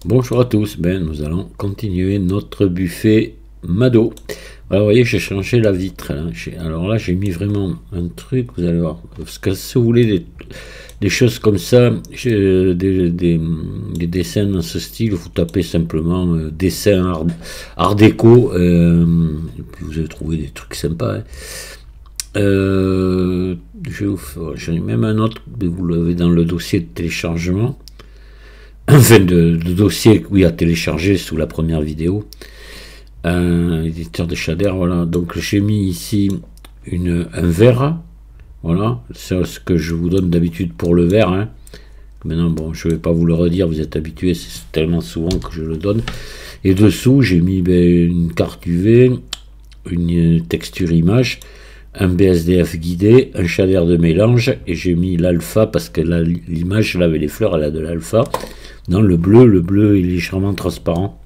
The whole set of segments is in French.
Bonjour à tous, nous allons continuer notre buffet Mado. Voilà, vous voyez, j'ai changé la vitre. Là. Alors là, j'ai mis vraiment un truc, vous allez voir. Parce que si vous voulez des choses comme ça, des dessins dans ce style, vous tapez simplement dessin art déco, et puis vous allez trouver des trucs sympas. Hein. J'en ai même un autre, vous l'avez dans le dossier de téléchargement. Enfin, de dossier oui, à télécharger sous la première vidéo. Éditeur de shader, voilà. Donc j'ai mis ici un vert. Voilà, c'est ce que je vous donne d'habitude pour le vert. Hein. Maintenant, bon, je vais pas vous le redire, vous êtes habitués, c'est tellement souvent que je le donne. Et dessous, j'ai mis une carte UV, une texture image, un BSDF guidé, un shader de mélange, et j'ai mis l'alpha parce que l'image, là, avec les fleurs, elle a de l'alpha. Dans le bleu est légèrement transparent.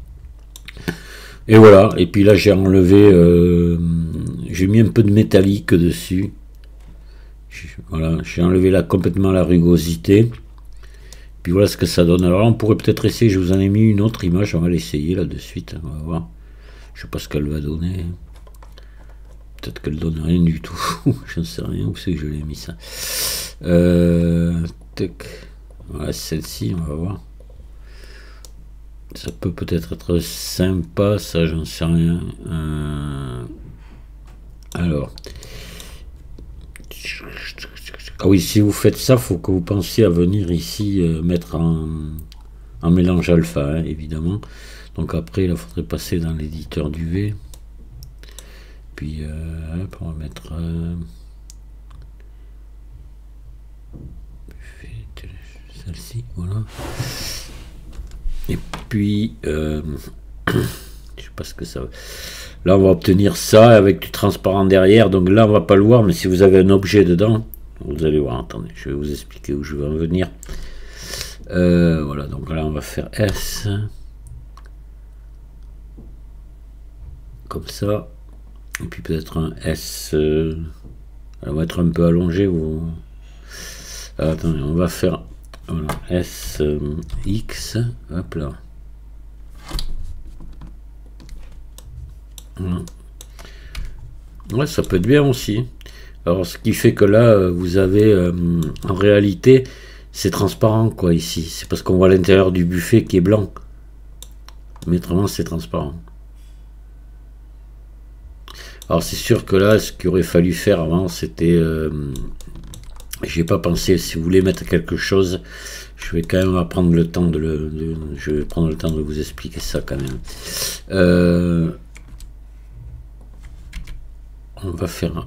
Et voilà, et puis là j'ai enlevé, j'ai mis un peu de métallique dessus. Voilà, j'ai enlevé là complètement la rugosité. Puis voilà ce que ça donne. Alors là, on pourrait peut-être essayer, je vous en ai mis une autre image, on va l'essayer là de suite, on va voir. Je sais pas ce qu'elle va donner. Peut-être qu'elle donne rien du tout, j'en sais rien, où c'est que je l'ai mis ça. Voilà, celle-ci, on va voir. Ça peut peut-être être sympa, ça j'en sais rien. Alors, ah oui, si vous faites ça, faut que vous pensiez à venir ici mettre en mélange alpha, hein, évidemment. Donc après, il faudrait passer dans l'éditeur d'UV. Puis, on va mettre celle-ci, voilà. Et puis, je sais pas ce que ça va. Là, on va obtenir ça avec du transparent derrière. Donc là, on va pas le voir, mais si vous avez un objet dedans, vous allez voir. Attendez, je vais vous expliquer où je vais en venir. Voilà, donc là, on va faire S. Comme ça. Et puis peut-être un S. On va être un peu allongé. Alors, attendez, on va faire... Voilà, S, X, hop là. Voilà. Ouais, ça peut être bien aussi. Alors, ce qui fait que là, vous avez, en réalité, c'est transparent, quoi, ici. C'est parce qu'on voit l'intérieur du buffet qui est blanc. Mais autrement, c'est transparent. Alors, c'est sûr que là, ce qu'il aurait fallu faire avant, c'était... j'ai pas pensé, si vous voulez mettre quelque chose, je vais quand même prendre le temps je vais prendre le temps de vous expliquer ça quand même. On va faire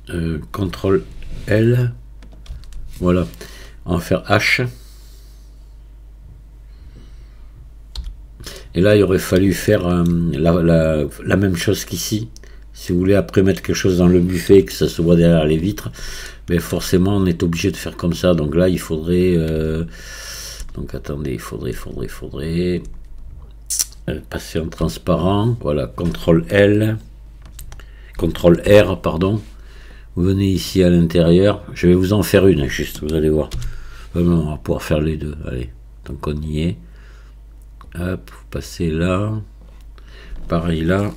CTRL L, voilà, on va faire H. Et là, il aurait fallu faire la même chose qu'ici. Si vous voulez après mettre quelque chose dans le buffet, que ça se voit derrière les vitres, mais forcément on est obligé de faire comme ça. Donc là il faudrait donc attendez, il faudrait passer en transparent. Voilà, CTRL L, CTRL R, pardon. Vous venez ici à l'intérieur, je vais vous en faire une juste, vous allez voir. On va pouvoir faire les deux. Allez, tant qu'on y est, hop, vous passez là, pareil là.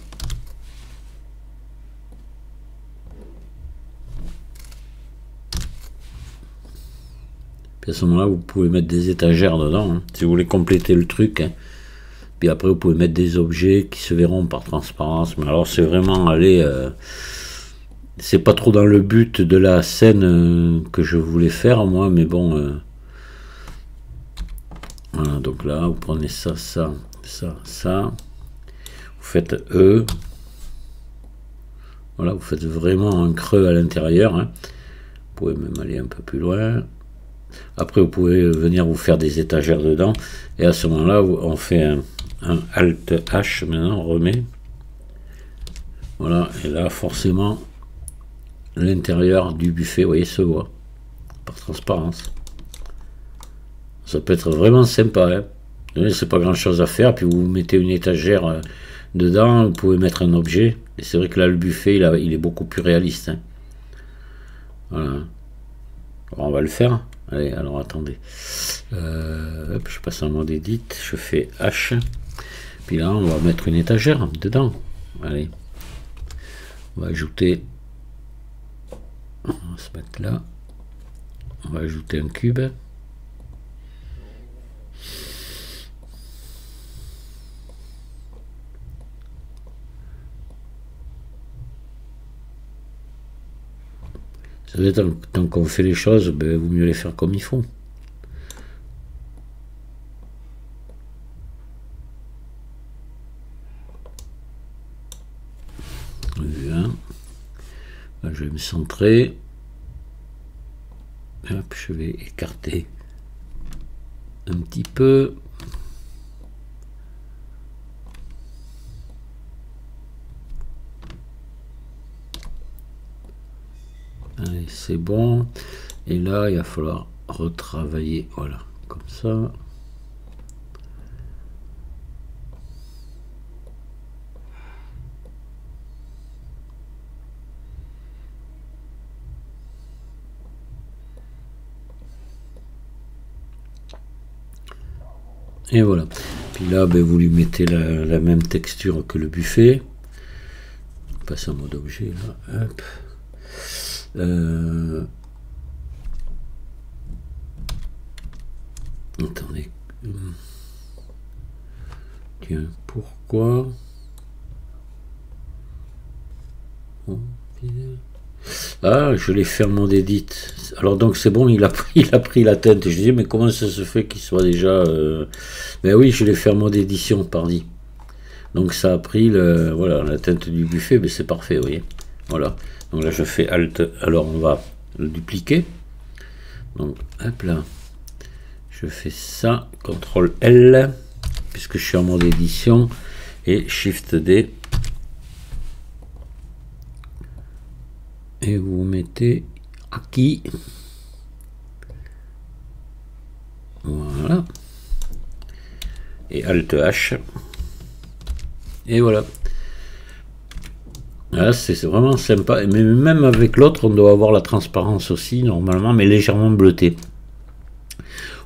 Puis à ce moment-là, vous pouvez mettre des étagères dedans, hein, si vous voulez compléter le truc. Hein. Puis après, vous pouvez mettre des objets qui se verront par transparence. Mais alors, c'est vraiment aller... c'est pas trop dans le but de la scène que je voulais faire, moi, mais bon... voilà, donc là, vous prenez ça, ça, ça, ça. Vous faites E. Voilà, vous faites vraiment un creux à l'intérieur. Hein. Vous pouvez même aller un peu plus loin. Après, vous pouvez venir vous faire des étagères dedans. Et à ce moment-là, on fait un Alt H. Maintenant, on remet. Voilà. Et là, forcément, l'intérieur du buffet, vous voyez, se voit. Par transparence. Ça peut être vraiment sympa. Hein. C'est pas grand-chose à faire. Puis vous mettez une étagère dedans. Vous pouvez mettre un objet. Et c'est vrai que là, le buffet, il est beaucoup plus réaliste. Hein. Voilà. Alors, on va le faire. Allez, alors attendez. Hop, je passe en mode edit, je fais H. Puis là, on va mettre une étagère dedans. Allez. On va ajouter. On va se mettre là. On va ajouter un cube. Ça veut dire, tant qu'on fait les choses, ben, vaut mieux les faire comme il faut. Voilà. Là, je vais me centrer. Hop, je vais écarter un petit peu. Allez, c'est bon. Et là, il va falloir retravailler. Voilà, comme ça. Et voilà. Puis là, ben, vous lui mettez la même texture que le buffet. On passe en mode objet là. Hop. Attendez. Tiens, pourquoi? Ah, je l'ai fait en mode edit. Alors donc c'est bon, il a pris la teinte. Je dis mais comment ça se fait qu'il soit déjà... Mais oui, je l'ai fait en mode édition, pardi. Donc ça a pris voilà, la teinte du buffet, mais c'est parfait, vous voyez. Voilà. Donc là je fais Alt. Alors on va le dupliquer. Donc hop là. Je fais ça, CTRL L, puisque je suis en mode édition, et Shift D. Et vous mettez acquis. Voilà. Et Alt H. Et voilà. Là, c'est vraiment sympa. Mais même avec l'autre, on doit avoir la transparence aussi, normalement, mais légèrement bleutée.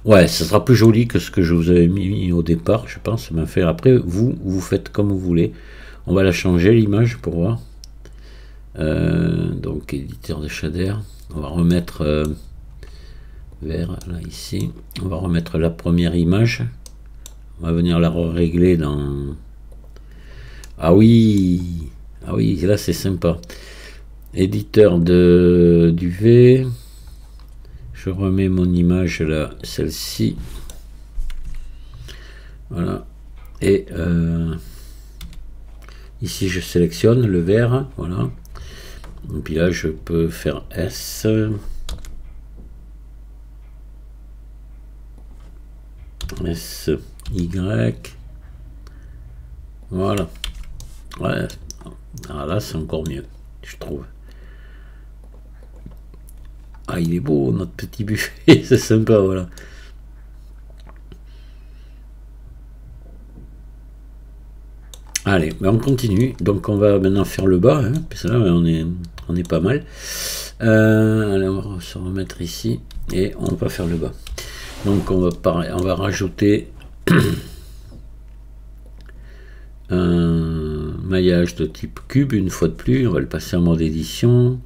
Ouais, ça sera plus joli que ce que je vous avais mis au départ, je pense. Mais enfin, après, vous faites comme vous voulez. On va la changer, l'image, pour voir. Donc, éditeur de shader. On va remettre vert, là, ici. On va remettre la première image. On va venir la régler dans... Ah oui! Ah oui, là, c'est sympa. Éditeur du V. Je remets mon image là, celle-ci. Voilà. Et ici, je sélectionne le vert. Voilà. Et puis là, je peux faire S. S, Y. Voilà. Ouais. Alors là, c'est encore mieux, je trouve. Ah, il est beau, notre petit buffet, c'est sympa, voilà. Allez, ben on continue. Donc, on va maintenant faire le bas, hein, parce que là, on est pas mal. Allez, on va se remettre ici, et on va faire le bas. Donc, on va rajouter un maillage de type cube, une fois de plus. On va le passer en mode édition.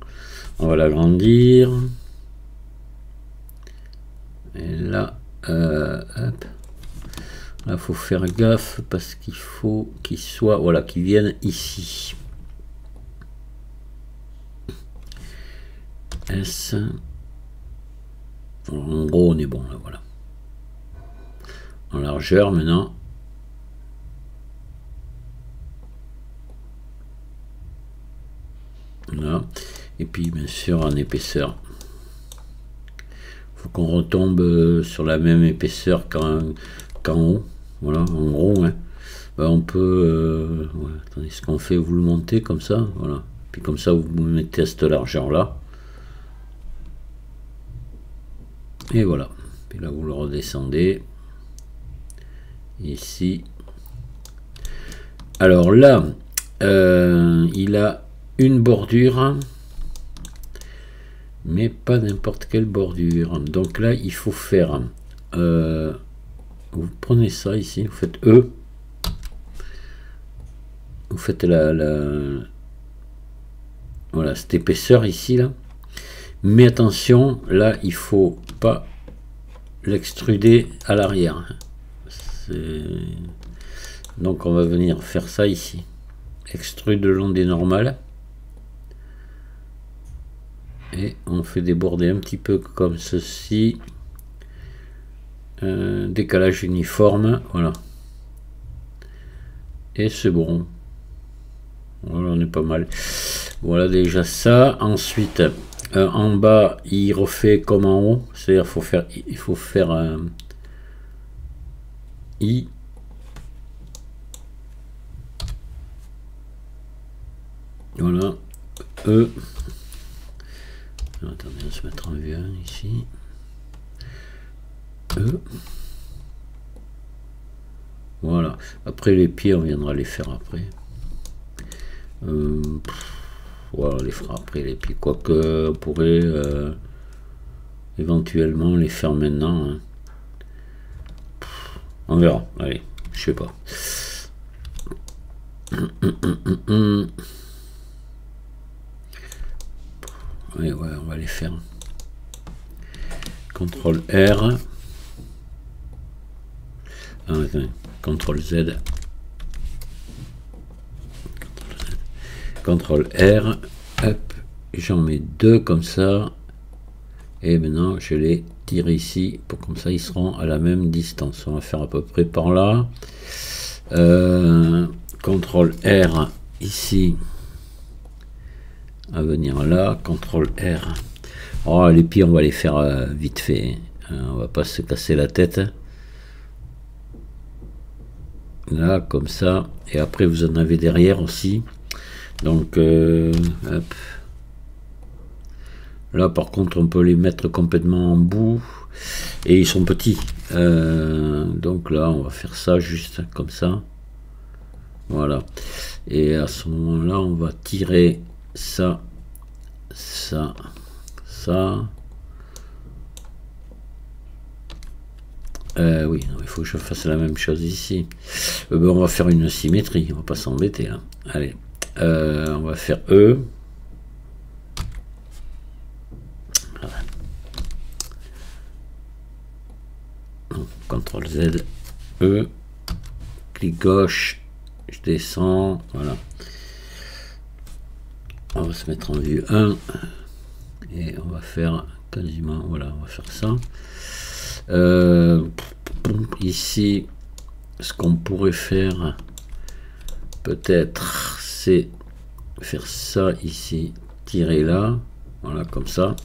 On va l'agrandir. Et là, hop. Là, faut faire gaffe parce qu'il faut qu'il soit, voilà, qu'il vienne ici. S. En gros, on est bon là, voilà. En largeur maintenant. Voilà. Et puis bien sûr en épaisseur. Faut qu'on retombe sur la même épaisseur qu'en haut. Voilà, en gros, hein. Ben, on peut... ouais, attendez, ce qu'on fait, vous le montez comme ça, voilà. Puis comme ça, vous mettez à cette largeur-là. Et voilà. Puis là, vous le redescendez. Ici. Alors là, il a une bordure mais pas n'importe quelle bordure. Donc là il faut faire vous prenez ça ici, vous faites E, vous faites voilà cette épaisseur ici là, mais attention là il faut pas l'extruder à l'arrière. Donc on va venir faire ça ici, extrude le long des normales et on fait déborder un petit peu comme ceci, décalage uniforme, voilà, et c'est bon. Voilà, on est pas mal. Voilà déjà ça. Ensuite en bas il refait comme en haut, c'est-à-dire il faut faire un I. Voilà, E. Attendez, on va se mettre en vue 1 ici. E. Voilà. Après les pieds, on viendra les faire après. Voilà, on les fera après les pieds. Quoique, on pourrait éventuellement les faire maintenant. Hein. On verra. Allez, je sais pas. Ouais, on va les faire. CTRL R. Ah, CTRL Z. CTRL R. Hop. J'en mets deux comme ça. Et maintenant, je les tire ici. Pour comme ça, ils seront à la même distance. On va faire à peu près par là. CTRL R ici. À venir là, CTRL R. Oh, les pieds on va les faire vite fait, on va pas se casser la tête. Là comme ça, et après vous en avez derrière aussi. Donc hop. Là par contre on peut les mettre complètement en bout et ils sont petits, donc là on va faire ça juste comme ça, voilà. Et à ce moment là on va tirer ça, ça, ça. Oui, non, il faut que je fasse la même chose ici. Ben, on va faire une symétrie, on va pas s'embêter là. Allez, on va faire E. Voilà. CTRL Z, E, clic gauche, je descends, voilà. On va se mettre en vue 1 et on va faire quasiment, voilà, on va faire ça. Ici, ce qu'on pourrait faire peut-être, c'est faire ça ici, tirer là, voilà, comme ça.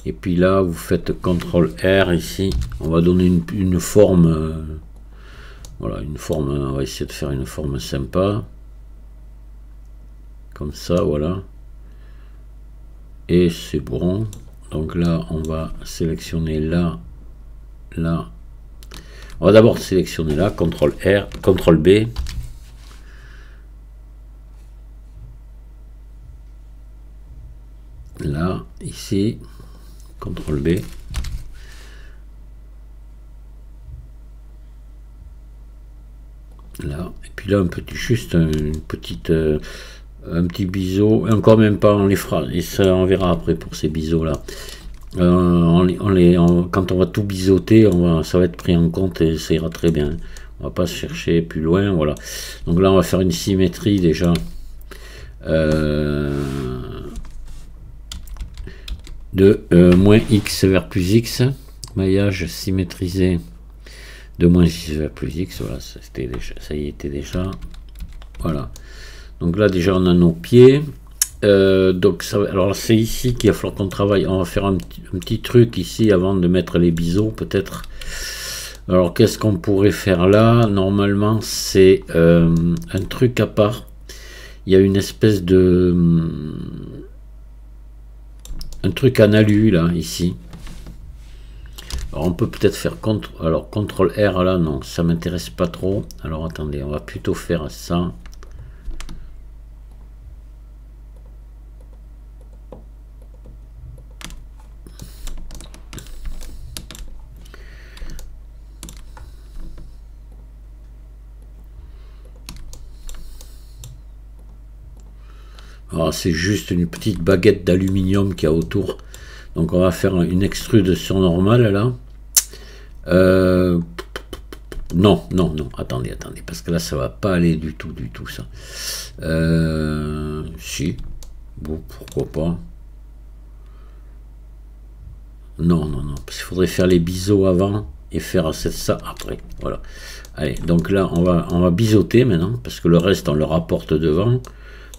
Et puis là, vous faites CTRL R ici, on va donner une forme, voilà, une forme, on va essayer de faire une forme sympa. Comme ça, voilà. Et c'est bon. Donc là, on va sélectionner là, là. On va d'abord sélectionner là, CTRL R, CTRL B. Là, ici, CTRL B. Là, et puis là, juste une petite... un petit biseau, encore même pas, on les fera, et ça on verra après pour ces biseaux là. Quand on va tout biseauter, ça va être pris en compte et ça ira très bien. On va pas se chercher plus loin, voilà. Donc là on va faire une symétrie déjà. De moins x vers plus x, maillage symétrisé de moins x vers plus x, voilà, ça y était déjà, voilà. Donc là déjà on a nos pieds, donc ça, alors c'est ici qu'il va falloir qu'on travaille. On va faire un petit truc ici avant de mettre les biseaux peut-être. Alors qu'est-ce qu'on pourrait faire là? Normalement c'est un truc à part. Il y a une espèce de un truc en alu là ici. Alors on peut peut-être faire CTRL R là, non ça m'intéresse pas trop. Alors attendez, on va plutôt faire ça. Alors c'est juste une petite baguette d'aluminium qu'il y a autour. Donc on va faire une extrude sur normale là. Non, attendez, parce que là ça va pas aller du tout ça. Si, bon, pourquoi pas. Non, parce qu'il faudrait faire les biseaux avant et faire ça après. Voilà. Allez, donc là on va biseauter maintenant, parce que le reste on le rapporte devant.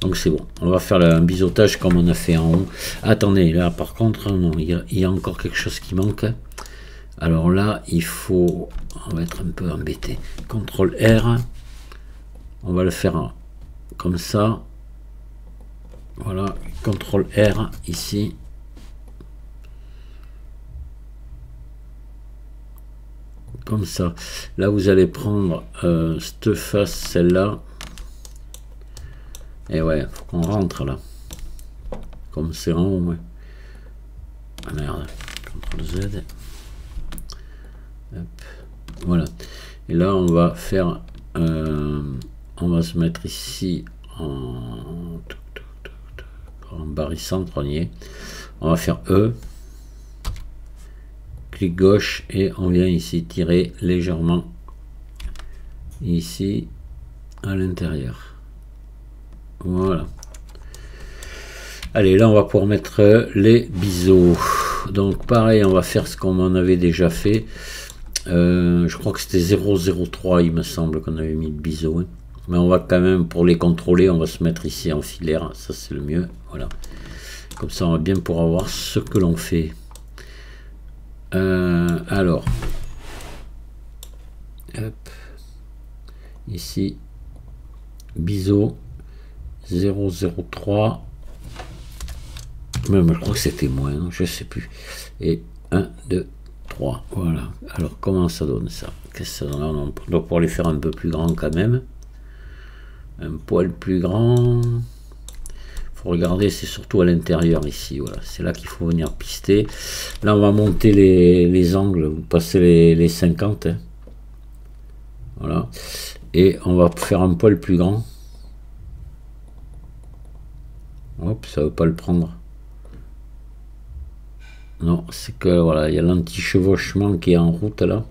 Donc c'est bon, on va faire un biseautage comme on a fait en haut. Attendez, là par contre, non, il y a encore quelque chose qui manque. Alors là, on va être un peu embêté. CTRL R, on va le faire comme ça. Voilà, CTRL R ici. Comme ça. Là, vous allez prendre cette face, celle-là. Et ouais, faut qu'on rentre là. Comme c'est en haut, ouais. Ah merde, CTRL Z. Hop. Voilà. Et là, on va faire... on va se mettre ici en barycentre, on y est. On va faire E. Clic gauche et on vient ici tirer légèrement ici à l'intérieur. Voilà. Allez, là on va pouvoir mettre les biseaux. Donc pareil, on va faire ce qu'on en avait déjà fait. Je crois que c'était 0,03 il me semble qu'on avait mis de biseaux. Hein. Mais on va quand même, pour les contrôler, on va se mettre ici en filaire. Ça c'est le mieux. Voilà. Comme ça on va bien pouvoir voir ce que l'on fait. Alors. Hop. Ici. Biseau. 0,03. Même je crois que c'était moins, non, je sais plus. Et 1, 2, 3. Voilà. Alors comment ça donne ça? Qu'est-ce que ça donne? On doit pouvoir les faire un peu plus grand quand même. Un poil plus grand. Faut regarder, c'est surtout à l'intérieur ici. Voilà. C'est là qu'il faut venir pister. Là on va monter les angles. Vous passez les 50. Hein. Voilà. Et on va faire un poil plus grand. Hop, ça veut pas le prendre. Non, c'est que voilà, il y a l'anti-chevauchement qui est en route là.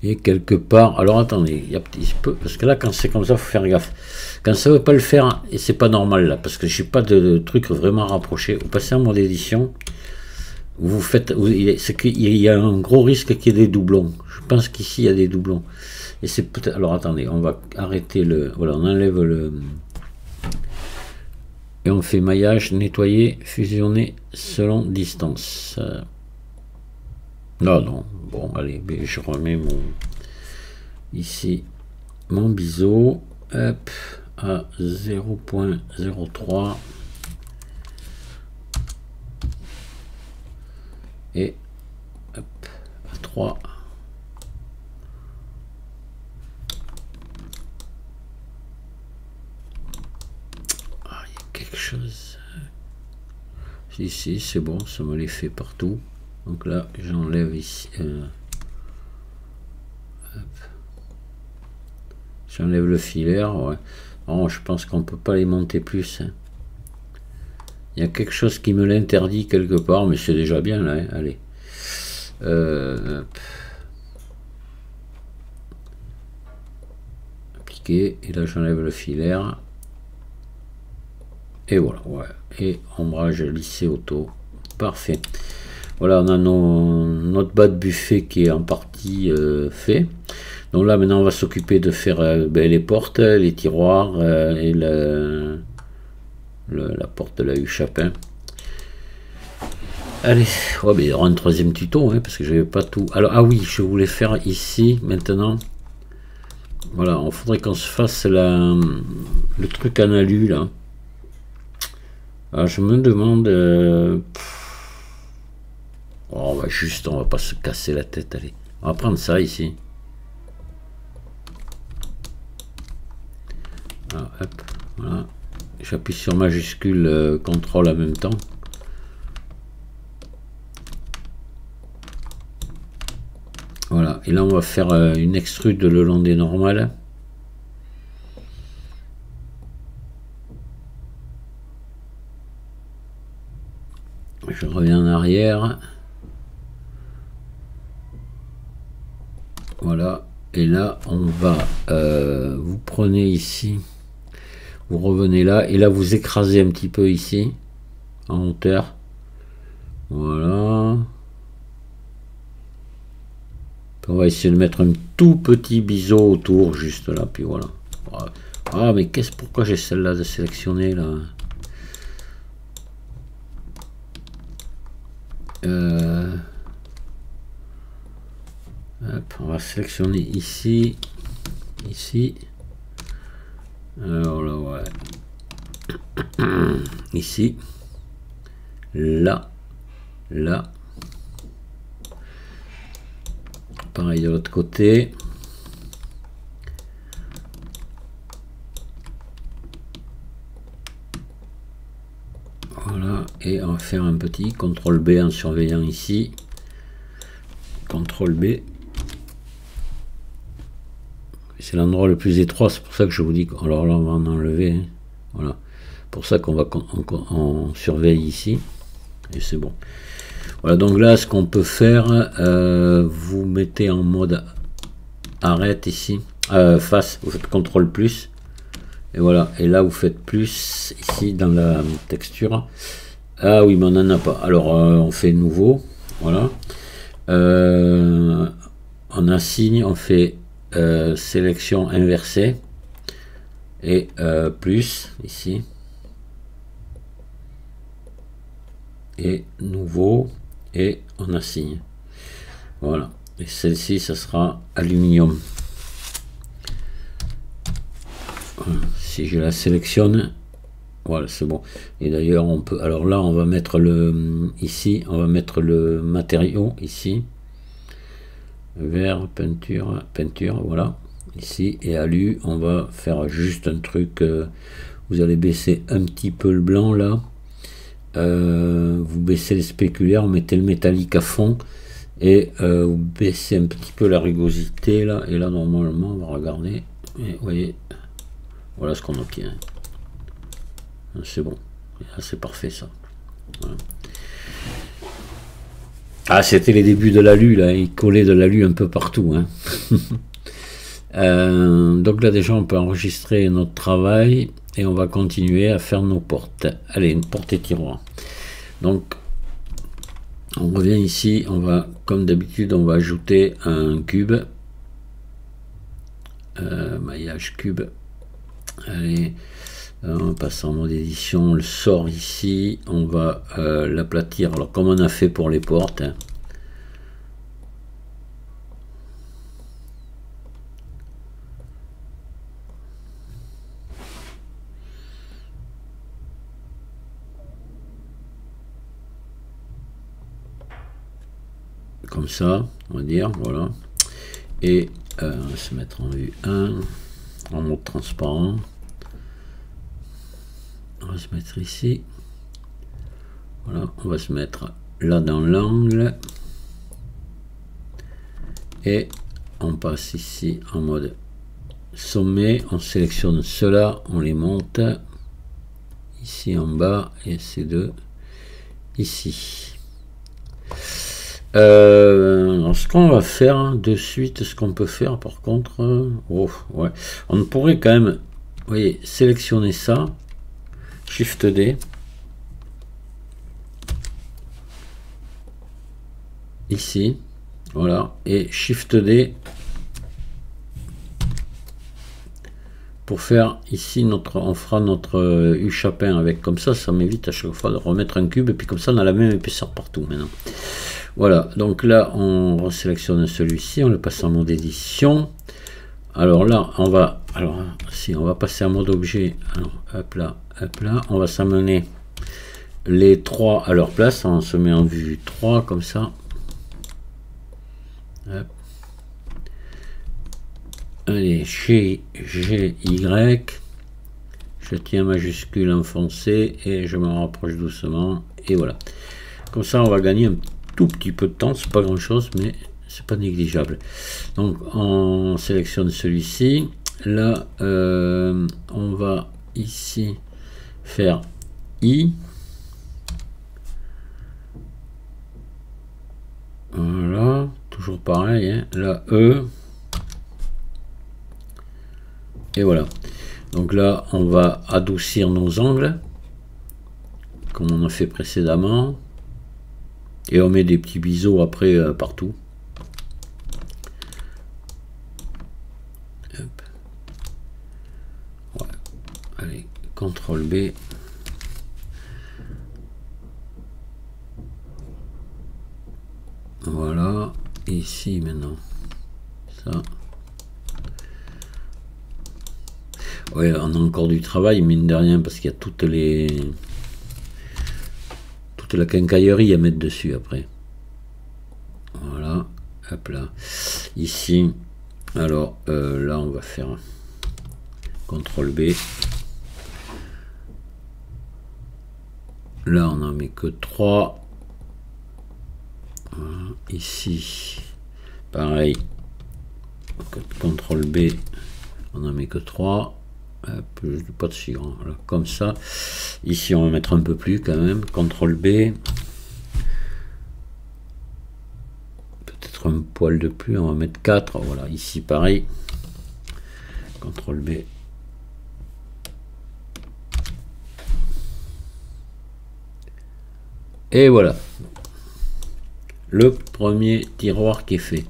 Et quelque part, alors attendez, il y a petit peu, parce que là quand c'est comme ça, faut faire gaffe. Quand ça veut pas le faire, et c'est pas normal là, parce que j'ai pas de truc vraiment rapproché. Vous passez en mode édition, vous faites, c'est qu'il y a un gros risque qu'il y ait des doublons. Je pense qu'ici il y a des doublons. Et c'est peut-être, alors attendez, on va arrêter le, voilà, on enlève le. Et on fait maillage, nettoyer, fusionner selon distance. Non, bon, allez, je remets ici mon biseau, hop, à 0,03 et hop, à 3. Chose ici c'est bon, ça me les fait partout, donc là j'enlève ici j'enlève le filaire. Ouais. Non, je pense qu'on peut pas les monter plus, hein. Il y a quelque chose qui me l'interdit quelque part, mais c'est déjà bien là, hein. Allez, appliquer, et là j'enlève le filaire. Et voilà, ouais. Et ombrage lissé auto. Parfait. Voilà, on a notre bas de buffet qui est en partie fait. Donc là, maintenant, on va s'occuper de faire les portes, les tiroirs et la porte de la Huchapin. Allez, ouais, mais il y aura un troisième tuto, hein, parce que j'avais pas tout. Alors, ah oui, je voulais faire ici, maintenant. Voilà, il faudrait qu'on se fasse le truc en alu, là. Alors je me demande, on va pas se casser la tête, allez, on va prendre ça ici. Alors, hop, voilà, j'appuie sur majuscule contrôle en même temps. Voilà, et là on va faire une extrude le long des normales. Je reviens en arrière. Voilà. Et là, on va... vous prenez ici. Vous revenez là. Et là, vous écrasez un petit peu ici. En hauteur. Voilà. On va essayer de mettre un tout petit biseau autour, juste là. Puis voilà. Ah, mais pourquoi j'ai celle-là de sélectionner là? Hop, on va sélectionner ici, ici. Alors là, ouais. Ici, là, là. Pareil de l'autre côté. Voilà, et on va faire un petit CTRL B en surveillant ici. CTRL B. C'est l'endroit le plus étroit, c'est pour ça que je vous dis. Alors là, on va en enlever. Hein. Voilà. Pour ça qu'on va on surveille ici. Et c'est bon. Voilà, donc là, ce qu'on peut faire, vous mettez en mode arrête ici. Face, vous faites CTRL plus. Et voilà. Et là, vous faites plus ici dans la texture. Ah oui, mais on n'en a pas. Alors, on fait nouveau. Voilà. On assigne, on fait sélection inversée et plus ici et nouveau et on assigne. Voilà, et celle-ci ça sera aluminium. Voilà. Si je la sélectionne, voilà, c'est bon. Et d'ailleurs on peut, alors là on va mettre le ici, on va mettre le matériau ici. Vert, peinture, voilà, ici, et alu, on va faire juste un truc, vous allez baisser un petit peu le blanc là, vous baissez les spéculaires, vous mettez le métallique à fond, et vous baissez un petit peu la rugosité là, et là normalement on va regarder, et vous voyez, voilà ce qu'on obtient, c'est bon, c'est parfait ça, voilà. Ah, c'était les débuts de l'alu, là, il collait de l'alu un peu partout. Hein. Donc là, déjà, on peut enregistrer notre travail et on va continuer à faire nos portes. Allez, une porte et tiroir. Donc, on revient ici, on va, comme d'habitude, on va ajouter un cube. Maillage cube. Allez, on passe en mode édition, on le sort ici, on va l'aplatir, alors comme on a fait pour les portes, hein. Comme ça, on va dire, voilà, et on va se mettre en vue 1, en mode transparent. On va se mettre ici, voilà, on va se mettre là dans l'angle et on passe ici en mode sommet, on sélectionne cela, on les monte ici en bas et ces deux ici. Alors ce qu'on va faire de suite, ce qu'on peut faire par contre, ouais, on pourrait quand même, vous voyez, sélectionner ça. Shift D, ici, voilà, et Shift D pour faire ici on fera notre U chapin avec, comme ça m'évite à chaque fois de remettre un cube, et puis comme ça on a la même épaisseur partout maintenant. Voilà, donc là on resélectionne celui-ci, on le passe en mode édition. Alors là on va, si on va passer en mode objet, alors hop là, on va s'amener les trois à leur place, on se met en vue 3 comme ça. Hop. Allez, chez GY, je tiens majuscule enfoncé et je me rapproche doucement, et voilà. Comme ça on va gagner un tout petit peu de temps, c'est pas grand chose mais c'est pas négligeable. Donc on sélectionne celui-ci, là on va ici faire I, Voilà, toujours pareil, hein. Là, E. Et voilà. Donc là, on va adoucir nos angles, comme on a fait précédemment. Et on met des petits biseaux après partout. Hop. Ouais. Allez, CTRL B. Voilà, ici maintenant. Ça. Ouais, on a encore du travail, mine de rien, parce qu'il y a toute la quincaillerie à mettre dessus après. Voilà, hop là. Ici, alors là, on va faire CTRL B. Là, on n'en met que 3. Voilà. Ici, pareil. CTRL B, on n'en met que 3. Pas de si grand. Voilà, comme ça. Ici, on va mettre un peu plus quand même. CTRL B. Peut-être un poil de plus. On va mettre 4. Voilà, ici, pareil. CTRL B. Et voilà. Le premier tiroir qui est fait.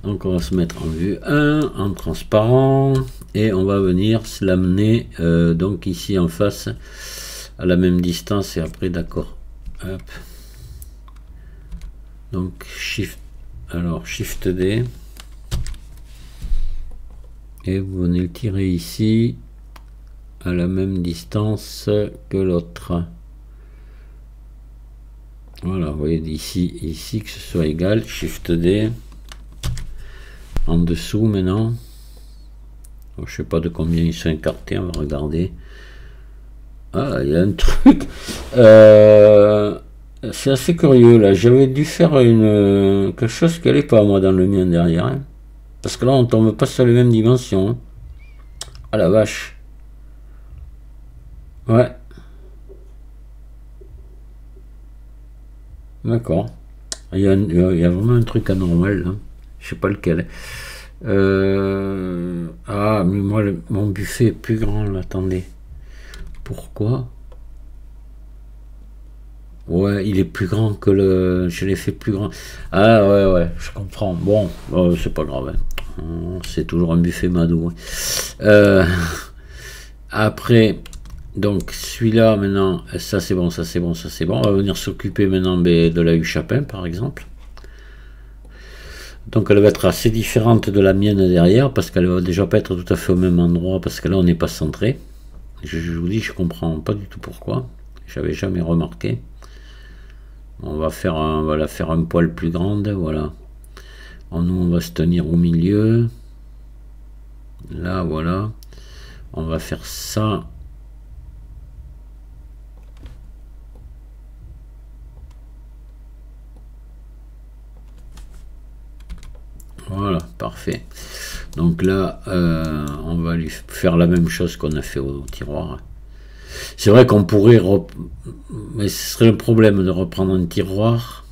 Donc on va se mettre en vue 1, en transparent, et on va venir se l'amener donc ici en face à la même distance, et après d'accord. Hop. Donc Shift D, et vous venez le tirer ici à la même distance que l'autre. Voilà, vous voyez ici que ce soit égal. Shift D. En dessous maintenant. Alors, je sais pas de combien ils sont écartés, on va regarder. Ah, il y a un truc. C'est assez curieux là. J'avais dû faire quelque chose qui n'allait pas moi dans le mien derrière. Hein. Parce que là on tombe pas sur les mêmes dimensions. Hein. Ah la vache. Ouais. D'accord. Il y a vraiment un truc anormal là. Je sais pas lequel. Ah, mais moi, mon buffet est plus grand là. Attendez. Pourquoi? Ouais, il est plus grand que le... Je l'ai fait plus grand. Ah, ouais, je comprends. Bon, c'est pas grave. Hein. C'est toujours un buffet Mado. Hein. Après... Donc celui-là maintenant, ça c'est bon, ça c'est bon, ça c'est bon. On va venir s'occuper maintenant de la huche à pain par exemple. Donc elle va être assez différente de la mienne derrière parce qu'elle va déjà pas être tout à fait au même endroit parce que là on n'est pas centré. Je vous dis, je comprends pas du tout pourquoi. J'avais jamais remarqué. On va la faire un poil plus grande, voilà. Nous on va se tenir au milieu. Là voilà. On va faire ça. Voilà, parfait. Donc là, on va lui faire la même chose qu'on a fait au tiroir. C'est vrai qu'on pourrait... Mais ce serait le problème de reprendre un tiroir.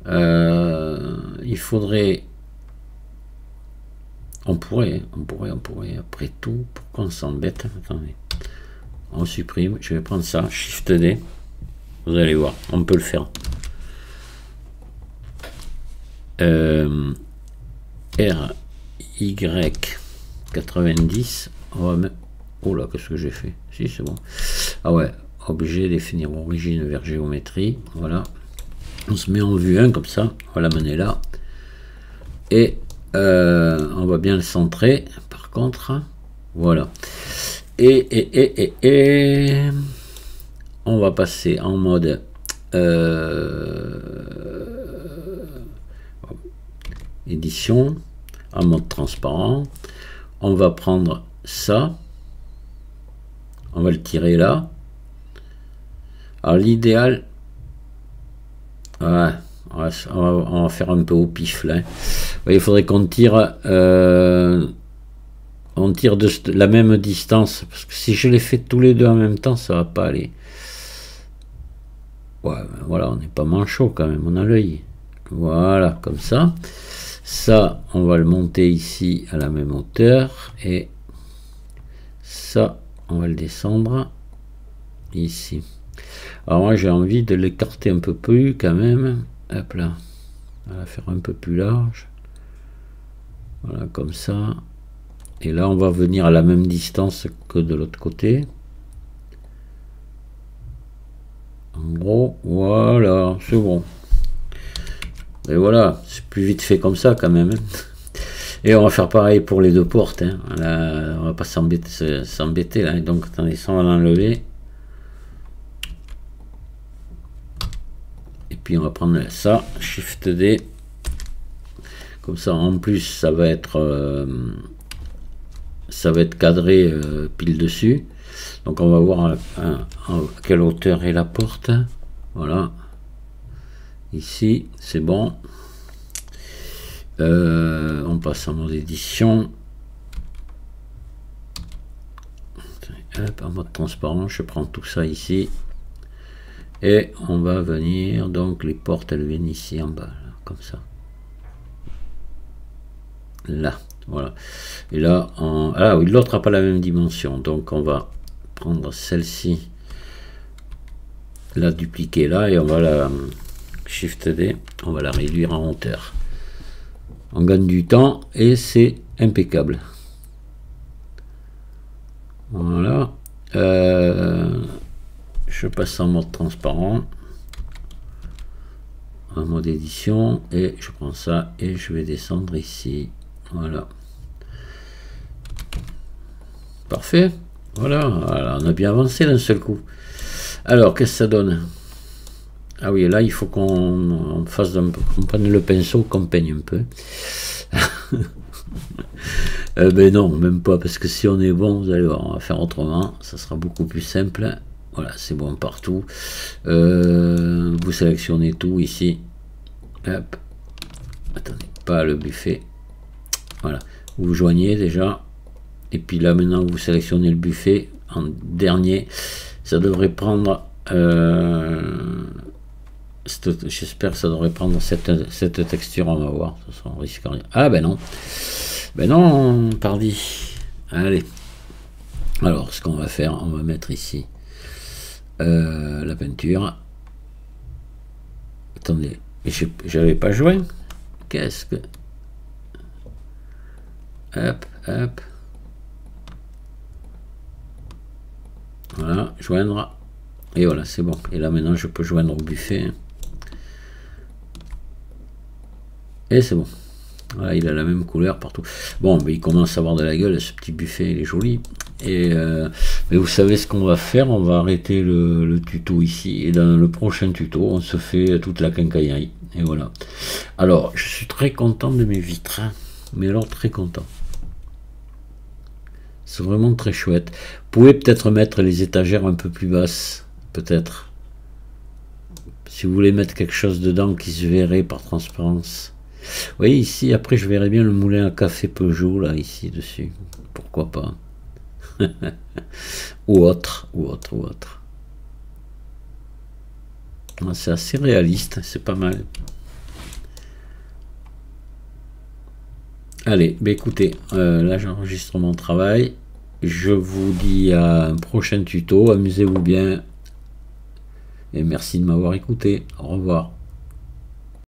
Il faudrait... On pourrait. Après tout, pourquoi on s'embête? Attendez. On supprime. Je vais prendre ça. Shift D. Vous allez voir. On peut le faire. RY90, on va mettre... Oh là, qu'est-ce que j'ai fait? Si, c'est bon. Ah ouais, objet, définir origine vers géométrie. Voilà. On se met en vue 1 comme ça. On va l'amener là. Et on va bien le centrer. Par contre, voilà. Et on va passer en mode... édition en mode transparent. On va prendre ça, on va le tirer là. Alors l'idéal, ouais, on va faire un peu au pif là. Il faudrait qu'on tire on tire de la même distance parce que si je les fais tous les deux en même temps ça va pas aller. Ouais, voilà, on n'est pas manchot quand même, on a l'œil. Voilà, comme ça. Ça, on va le monter ici à la même hauteur. Et ça, on va le descendre ici. Alors moi, j'ai envie de l'écarter un peu plus quand même. Hop là. On va faire un peu plus large. Voilà, comme ça. Et là, on va venir à la même distance que de l'autre côté. En gros, voilà, c'est bon. Et voilà, c'est plus vite fait comme ça quand même. Et on va faire pareil pour les deux portes. Hein. Là, on va pas s'embêter là. Donc, attendez, ça on va l'enlever. Et puis on va prendre ça, Shift D. Comme ça, en plus, ça va être cadré pile dessus. Donc on va voir à quelle hauteur est la porte. Voilà. Ici, c'est bon. On passe en mode édition. Hop, en mode transparent, je prends tout ça ici. Et on va venir, donc les portes, elles viennent ici en bas, là, comme ça. Là, voilà. Et là, ah oui, l'autre n'a pas la même dimension. Donc on va prendre celle-ci, la dupliquer là, et on va la Shift D, on va la réduire en hauteur. On gagne du temps et c'est impeccable. Voilà. Je passe en mode transparent, en mode édition, et je prends ça et je vais descendre ici. Voilà. Parfait. Voilà, on a bien avancé d'un seul coup. Alors, qu'est-ce que ça donne? Ah oui, là, il faut qu'on fasse qu'on prenne le pinceau, qu'on peigne un peu. Ben non, même pas, parce que si on est bon, vous allez voir, on va faire autrement. Ça sera beaucoup plus simple. Voilà, c'est bon partout. Vous sélectionnez tout ici. Hop. Attendez, pas le buffet. Voilà, vous joignez déjà. Et puis là, maintenant, vous sélectionnez le buffet en dernier. Ça devrait prendre... j'espère que ça devrait prendre cette texture, on va voir. On risque rien. Ah ben non. Ben non, pardi. Allez. Alors, ce qu'on va faire, on va mettre ici la peinture. Attendez, j'avais pas joint. Qu'est-ce que... Hop, hop. Voilà, joindre. Et voilà, c'est bon. Et là, maintenant, je peux joindre au buffet. Et c'est bon. Voilà, il a la même couleur partout. Bon, mais il commence à avoir de la gueule, ce petit buffet, il est joli. Et mais vous savez ce qu'on va faire, on va arrêter le tuto ici. Et dans le prochain tuto, on se fait toute la quincaillerie. Et voilà. Alors, je suis très content de mes vitres. Hein. Mais alors, très content. C'est vraiment très chouette. Vous pouvez peut-être mettre les étagères un peu plus basses. Peut-être. Si vous voulez mettre quelque chose dedans qui se verrait par transparence. Vous voyez ici, après je verrai bien le moulin à café Peugeot, là, ici, dessus. Pourquoi pas. Ou autre. C'est assez réaliste, c'est pas mal. Allez, bah écoutez, là j'enregistre mon travail. Je vous dis à un prochain tuto. Amusez-vous bien. Et merci de m'avoir écouté. Au revoir.